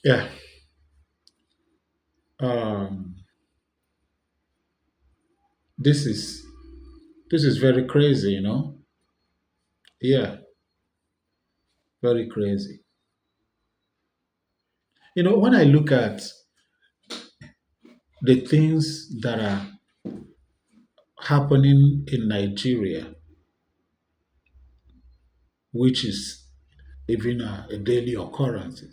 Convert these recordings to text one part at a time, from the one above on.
Yeah. Um, this is this is very crazy, you know. Yeah, very crazy. You know, when I look at the things that are happening in Nigeria, which is even a daily occurrence,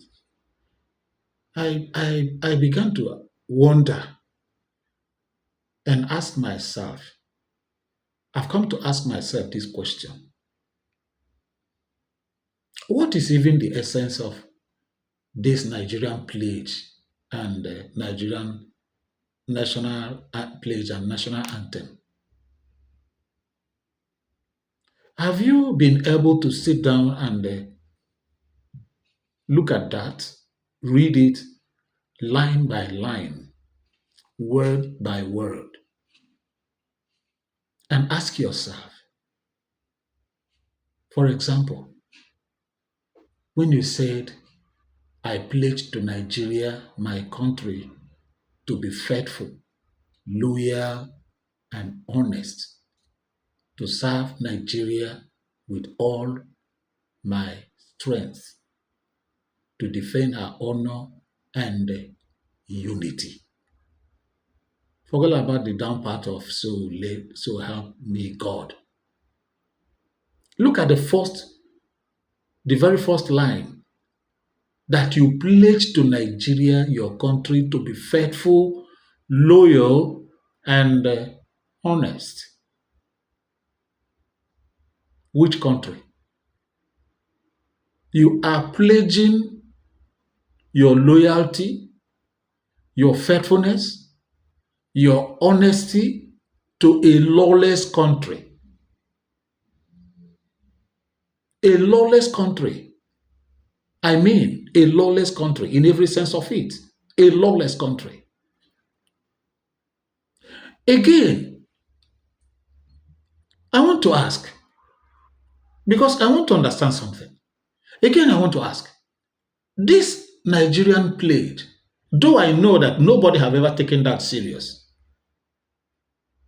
I began to wonder and ask myself. I've come to ask myself this question: what is even the essence of this Nigerian pledge and Nigerian national pledge and national anthem? Have you been able to sit down and look at that, read it line by line, word by word, and ask yourself, for example, when you said, I pledge to Nigeria, my country, to be faithful, loyal, and honest, to serve Nigeria with all my strength, to defend her honor and unity. Forget about the down part of so help me God. Look at the very first line that you pledge to Nigeria, your country, to be faithful, loyal, and honest. Which country? You are pledging your loyalty, your faithfulness, your honesty to a lawless country. A lawless country. I mean, a lawless country in every sense of it. A lawless country. Again, I want to ask, because I want to understand something. Again, I want to ask, this Nigerian pledge, do I know that nobody have ever taken that serious?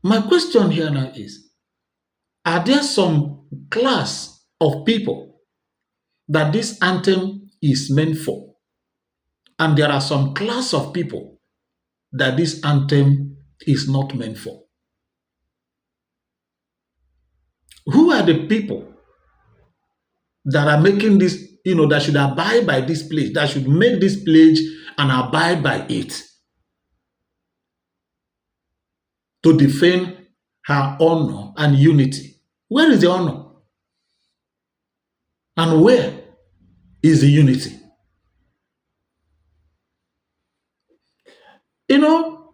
My question here now is, are there some class of people that this anthem is meant for? And there are some class of people that this anthem is not meant for. Who are the people that are making this, that should abide by this pledge, that should make this pledge and abide by it to defend her honor and unity? Where is the honor? And where is the unity? You know,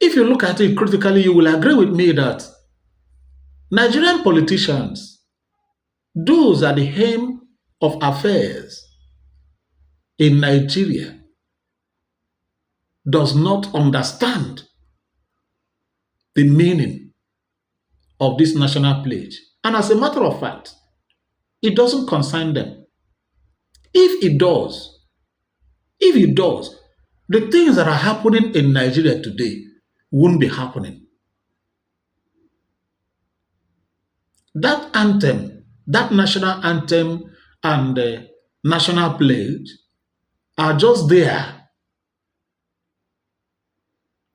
if you look at it critically, you will agree with me that Nigerian politicians, those are the aim of affairs in Nigeria, does not understand the meaning of this national pledge. And as a matter of fact, it doesn't concern them. If it does, if it does, the things that are happening in Nigeria today won't be happening. That anthem, that national anthem and the national pledge are just there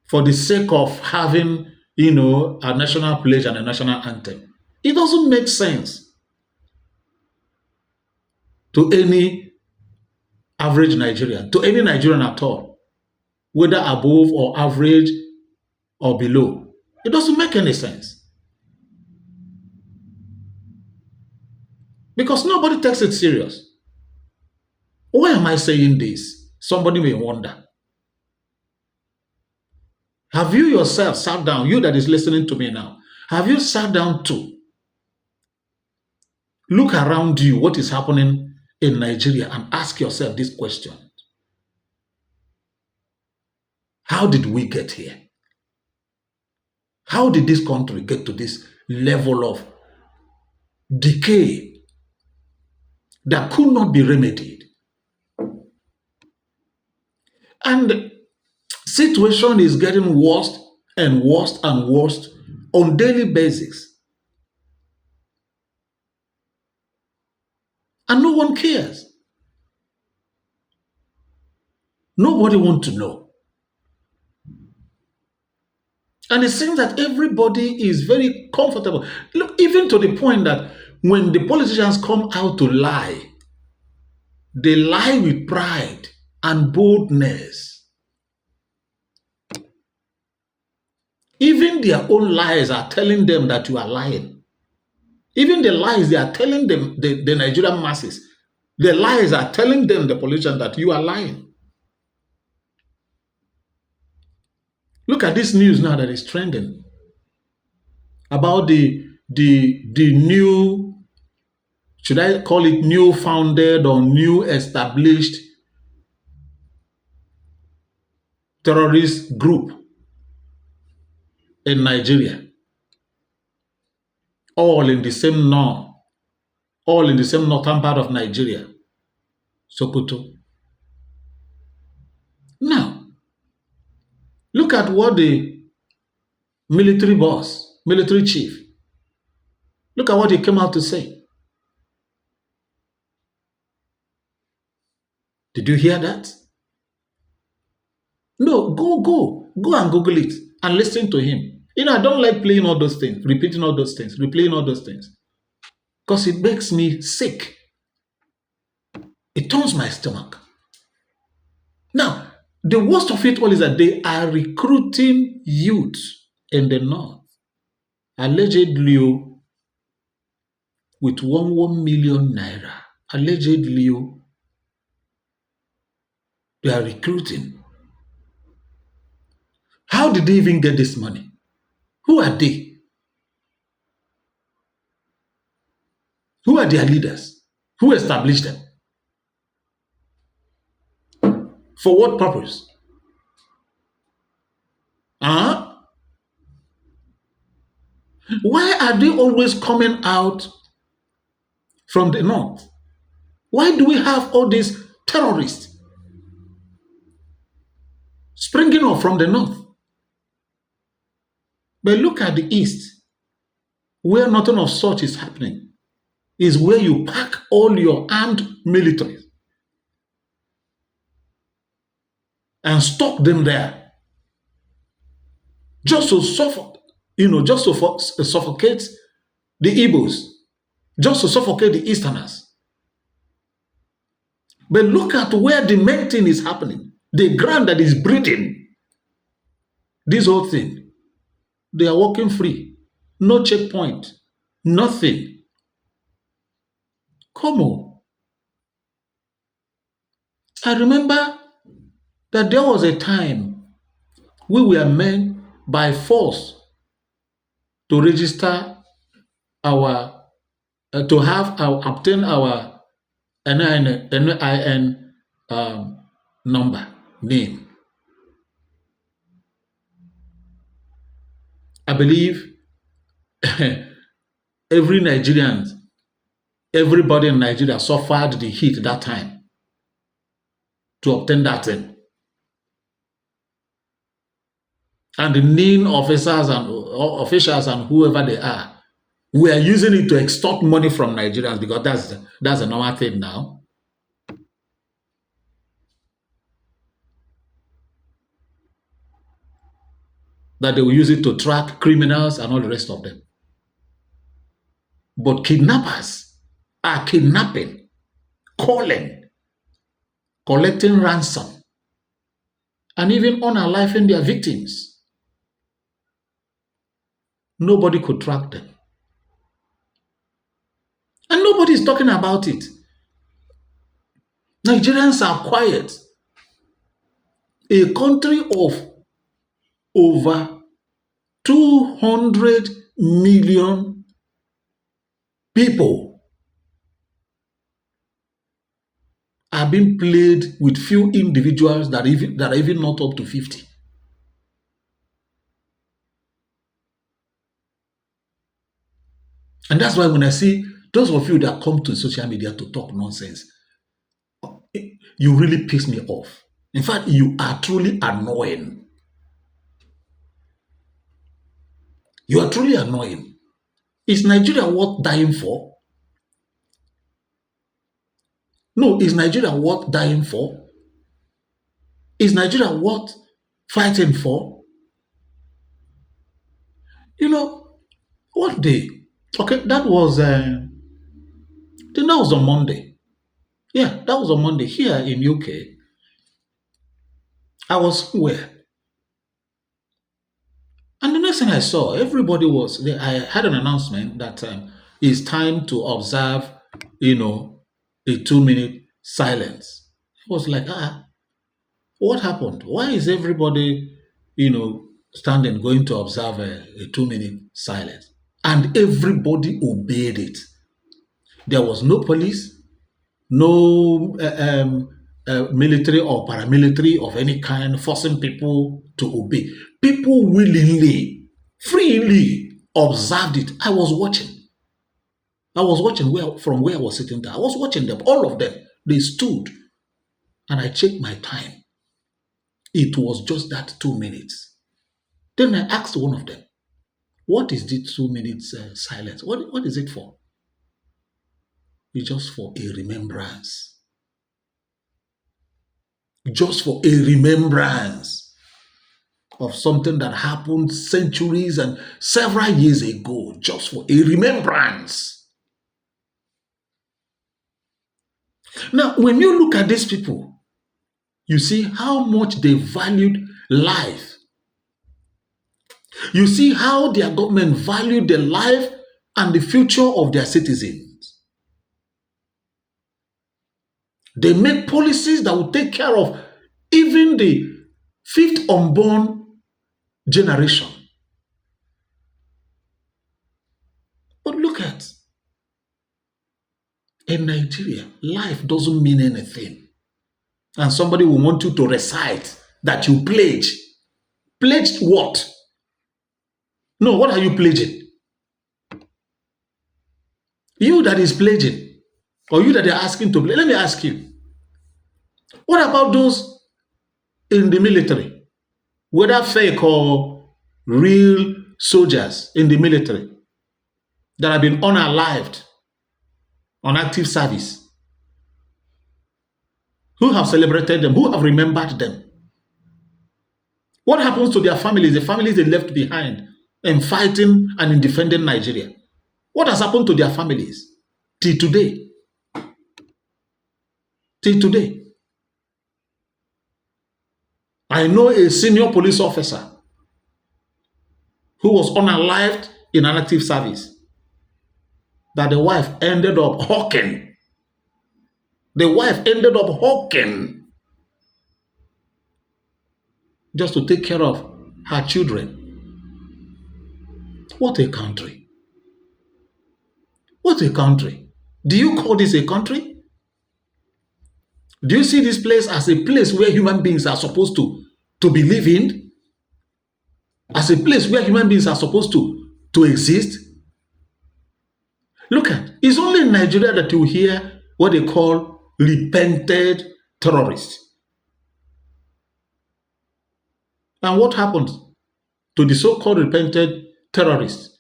for the sake of having, a national pledge and a national anthem. It doesn't make sense to any average Nigerian, to any Nigerian at all, whether above or average or below. It doesn't make any sense because nobody takes it serious. Why am I saying this? Somebody may wonder. Have you yourself sat down, you that is listening to me now, have you sat down to look around you what is happening in Nigeria and ask yourself this question? How did we get here? How did this country get to this level of decay that could not be remedied? And situation is getting worse and worse and worse on daily basis. And no one cares. Nobody wants to know. And it seems that everybody is very comfortable. Look, even to the point that when the politicians come out to lie, they lie with pride and boldness. Even their own lies are telling them that you are lying. Even the lies they are telling them, the Nigerian masses, the lies are telling them, the politicians, that you are lying. Look at this news now that is trending about the new, should I call it new founded or new established terrorist group in Nigeria, all in the same northern part of Nigeria, Sokoto. Now, look at what the military chief, look at what he came out to say. Did you hear that? No, go and Google it and listen to him. I don't like playing all those things, repeating all those things, replaying all those things, because it makes me sick. It turns my stomach. Now, the worst of it all is that they are recruiting youth in the north, allegedly with 1 million naira. Allegedly, they are recruiting. How did they even get this money? Who are they? Who are their leaders? Who established them? For what purpose? Why are they always coming out from the north? Why do we have all these terrorists springing up from the north? But look at the east, where nothing of such is happening, is where you pack all your armed military and stock them there, just to suffocate, just to suffocate the Igbos, just to suffocate the Easterners. But look at where the main thing is happening, the ground that is breathing this whole thing. They are walking free, no checkpoint, nothing. Come on. I remember that there was a time we were meant by force to register our, obtain our NIN number, name. I believe everybody in Nigeria suffered the heat that time to obtain that thing. And the NIN officers and whoever they are, we are using it to extort money from Nigerians, because that's a normal thing now. That they will use it to track criminals and all the rest of them. But kidnappers are kidnapping, calling, collecting ransom, and even unaliving their victims. Nobody could track them. And nobody is talking about it. Nigerians are quiet. A country of over 200 million people are being played with few individuals that are even not up to 50. And that's why when I see those of you that come to social media to talk nonsense, you really piss me off. In fact, you are truly annoying. You are truly annoying. Is Nigeria worth dying for? No, is Nigeria worth dying for? Is Nigeria worth fighting for? You know, what day? Okay, that was on Monday. Yeah, that was on Monday here in UK. I was somewhere, and the next thing I saw, I had an announcement that it's time to observe, a 2 minute silence. I was like, what happened? Why is everybody, standing going to observe a 2 minute silence? And everybody obeyed it. There was no police, no military or paramilitary of any kind forcing people to obey. People willingly, freely observed it. I was watching. From where I was sitting there. I was watching them, all of them. They stood, and I checked my time. It was just that 2 minutes. Then I asked one of them, "What is the 2 minutes silence? What is it for?" It's just for a remembrance. Just for a remembrance of something that happened centuries and several years ago. Just for a remembrance. Now, when you look at these people, you see how much they valued life. You see how their government valued the life and the future of their citizens. They make policies that will take care of even the fifth unborn generation. But look at, in Nigeria, life doesn't mean anything. And somebody will want you to recite that you pledge. Pledged what? No, what are you pledging? You that is pledging, or you that are asking to pledge. Let me ask you, what about those in the military, whether fake or real soldiers in the military that have been unalived on active service? Who have celebrated them? Who have remembered them? What happens to their families, the families they left behind in fighting and in defending Nigeria? What has happened to their families till today? Till today. I know a senior police officer who was unalived in an active service that the wife ended up hawking. The wife ended up hawking just to take care of her children. What a country. What a country. Do you call this a country? Do you see this place as a place where human beings are supposed to be living? As a place where human beings are supposed to exist? Look at, it's only in Nigeria that you hear what they call repented terrorists. And what happens to the so-called repented terrorists?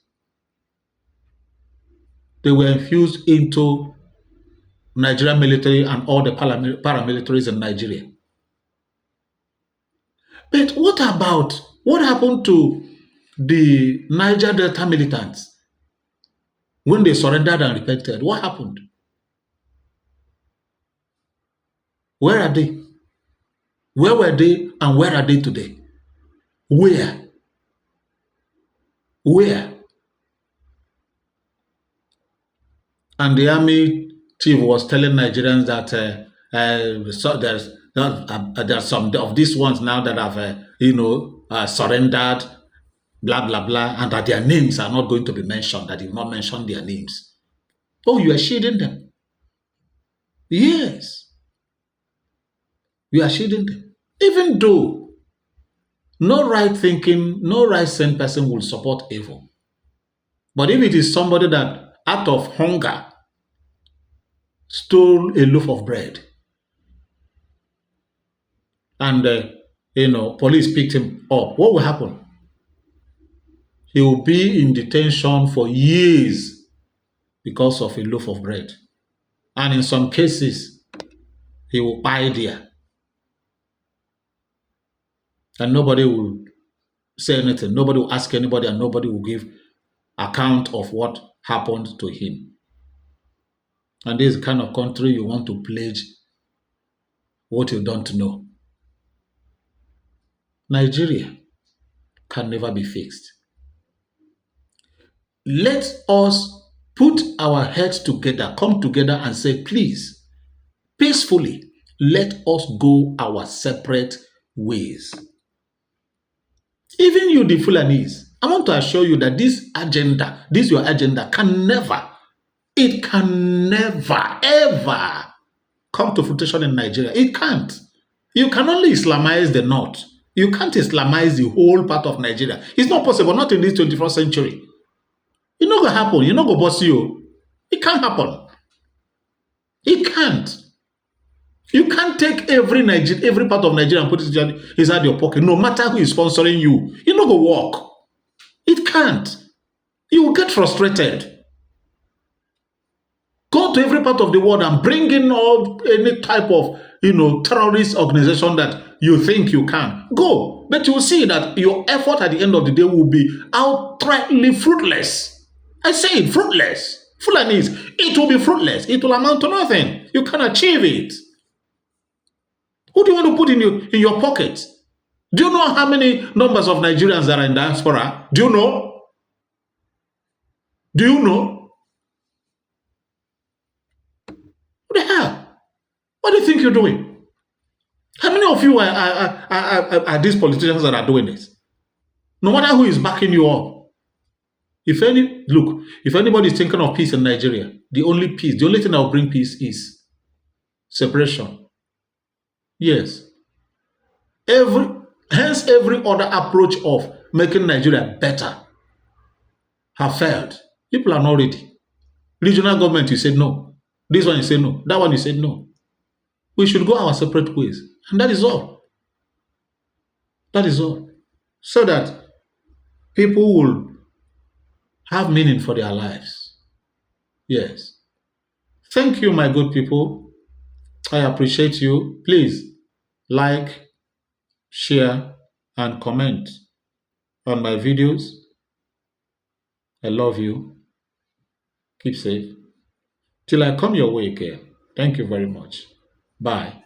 They were infused into Nigerian military and all the paramilitaries in Nigeria. But what happened to the Niger Delta militants when they surrendered and repented? What happened? Where are they? Where were they and where are they today? Where? And the army chief was telling Nigerians that so there's some of these ones now that have surrendered, blah blah blah, and that their names are not going to be mentioned. That he will not mention their names. Oh, you are shielding them? Yes, you are shielding them. Even though no right thinking, no right sane person will support evil, but if it is somebody that out of hunger stole a loaf of bread and police picked him up, what will happen? He will be in detention for years because of a loaf of bread. And in some cases, he will buy there. And nobody will say anything. Nobody will ask anybody, and nobody will give account of what happened to him. And this is the kind of country you want to pledge what you don't know. Nigeria can never be fixed. Let us put our heads together, come together and say, please, peacefully, let us go our separate ways. Even you, the Fulanese, I want to assure you that this your agenda can never, ever come to fruition in Nigeria. It can't. You can only Islamize the North. You can't Islamize the whole part of Nigeria. It's not possible, not in this 21st century. It's not going to happen. You're not going to boss you. It can't happen. It can't. You can't take every part of Nigeria and put it inside your pocket, no matter who is sponsoring you. You're not going to work. It can't. You will get frustrated. Go to every part of the world and bring in any type of terrorist organization that you think you can. Go. But you will see that your effort at the end of the day will be outrightly fruitless. I say it, fruitless. Fulanese, it will be fruitless. It will amount to nothing. You can achieve it. Who do you want to put in your pocket? Do you know how many numbers of Nigerians that are in diaspora? Do you know? Do you know? What the hell? What do you think you're doing? How many of you are these politicians that are doing this? No matter who is backing you up. If anybody is thinking of peace in Nigeria, the only thing that will bring peace is separation. Yes. Hence every other approach of making Nigeria better have failed. People are not ready. Regional government, you said no. This one, you said no. That one, you said no. We should go our separate ways. And that is all. That is all. So that people will have meaning for their lives. Yes. Thank you, my good people. I appreciate you. Please like, share, and comment on my videos. I love you. Keep safe. Till I come your way again. Thank you very much. Bye.